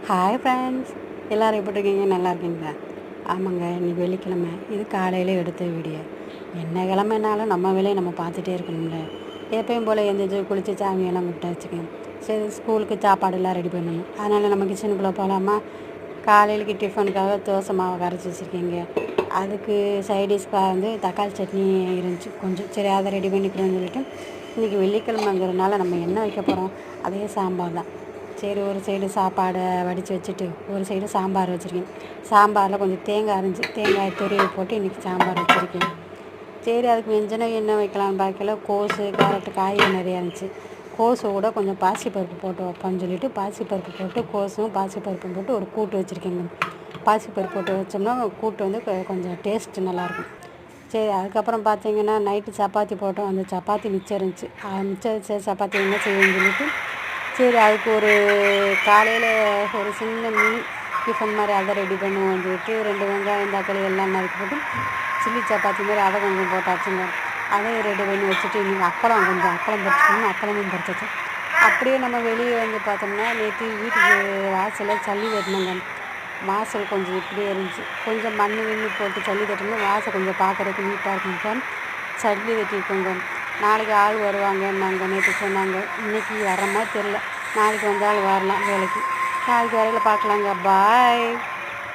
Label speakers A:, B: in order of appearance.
A: Hi friends, எல்லோரும் எப்படி இருக்கீங்க? நல்லா இருக்கீங்களா? ஆமாங்க, இன்றைக்கி வெள்ளிக்கிழமை. இது காலையில் எடுத்த வீடியோ. என்ன கிழமைனாலும் நம்ம வேலையை நம்ம பார்த்துட்டே இருக்கணும்ல. எப்பயும் போல் எந்திரிச்சு குளித்து சாமியெல்லாம் கும்பிட்டு வச்சுக்கோங்க. சரி, ஸ்கூலுக்கு சாப்பாடெல்லாம் ரெடி பண்ணணும். அதனால் நம்ம கிச்சனுக்குள்ளே போகலாமா? காலையிலுக்கு டிஃபனுக்காக தோசை மாவை கரைச்சி வச்சுருக்கீங்க. அதுக்கு சைடிஷ்காக வந்து தக்காளி சட்னி இருந்துச்சு கொஞ்சம். சரி, அதை ரெடி பண்ணிக்கிறேன்னு சொல்லிட்டு இன்றைக்கி வெள்ளிக்கிழமைங்கிறதுனால நம்ம என்ன வைக்க போகிறோம்? அதே சாம்பார் தான். சரி, ஒரு சைடு சாப்பாடை வடித்து வச்சுட்டு ஒரு சைடு சாம்பார் வச்சுருக்கேன். சாம்பாரில் கொஞ்சம் தேங்காய் அரைஞ்சி தேங்காய் துருவி போட்டு இன்றைக்கி சாம்பார் வச்சுருக்கேன். சரி, அதுக்கு வெஞ்சனம் என்ன வைக்கலான்னு பார்க்கல. கோஸு கேரட்டு காய்கறி நிறையா இருந்துச்சு. கோஸு கூட கொஞ்சம் பாசிப்பருப்பு போட்டு வைப்போம்னு சொல்லிட்டு பாசிப்பருப்பு போட்டு கோஸும் பாசிப்பருப்பும் போட்டு ஒரு கூட்டு வச்சுருக்கேங்க. பாசிப்பருப்பு போட்டு வச்சோம்னா கூட்டு வந்து கொஞ்சம் டேஸ்ட்டு நல்லாயிருக்கும். சரி, அதுக்கப்புறம் பார்த்தீங்கன்னா நைட்டு சப்பாத்தி போட்டோம். அந்த சப்பாத்தி மிச்சம் இருந்துச்சு. மிச்சம் வச்ச சப்பாத்தி என்ன செய்யணும்னு சொல்லிட்டு சரி, அதுக்கு ஒரு காலையில் ஒரு சின்ன மினி டிஃபன் மாதிரி அதை ரெடி பண்ணுவோம் சொல்லிட்டு 2 வெங்காயம் தக்காளி எல்லாம் நறுக்கி போட்டு சில்லி சப்பாத்தி மாதிரி அதை கொஞ்சம் போட்டாச்சுங்க. அதையும் ரெடி பண்ணி வச்சுட்டு இன்றைக்கி அப்பளம் பறிச்சுக்கணும். அப்பளமும் பறிச்சாச்சு. அப்படியே நம்ம வெளியே வந்து பார்த்தோம்னா நேற்று வீட்டுக்கு வாசலில் சல்லி தட்டினோங்க. வாசல் கொஞ்சம் இப்படியே இருந்துச்சு. கொஞ்சம் மண் போட்டு சல்லி தட்டினா வாசல் கொஞ்சம் பார்க்குறதுக்கு நீட்டாக இருக்கும். சல்லி தட்டியிருக்கோங்க. நாளைக்கு ஆள் வருவாங்கன்னாங்க. நேற்று சொன்னாங்க. இன்றைக்கி வர மாதிரி தெரில. நாளைக்கு வந்தாலும் வரலாம் வேலைக்கு. நாளைக்கு வரையில் பார்க்கலாங்க. பாய்.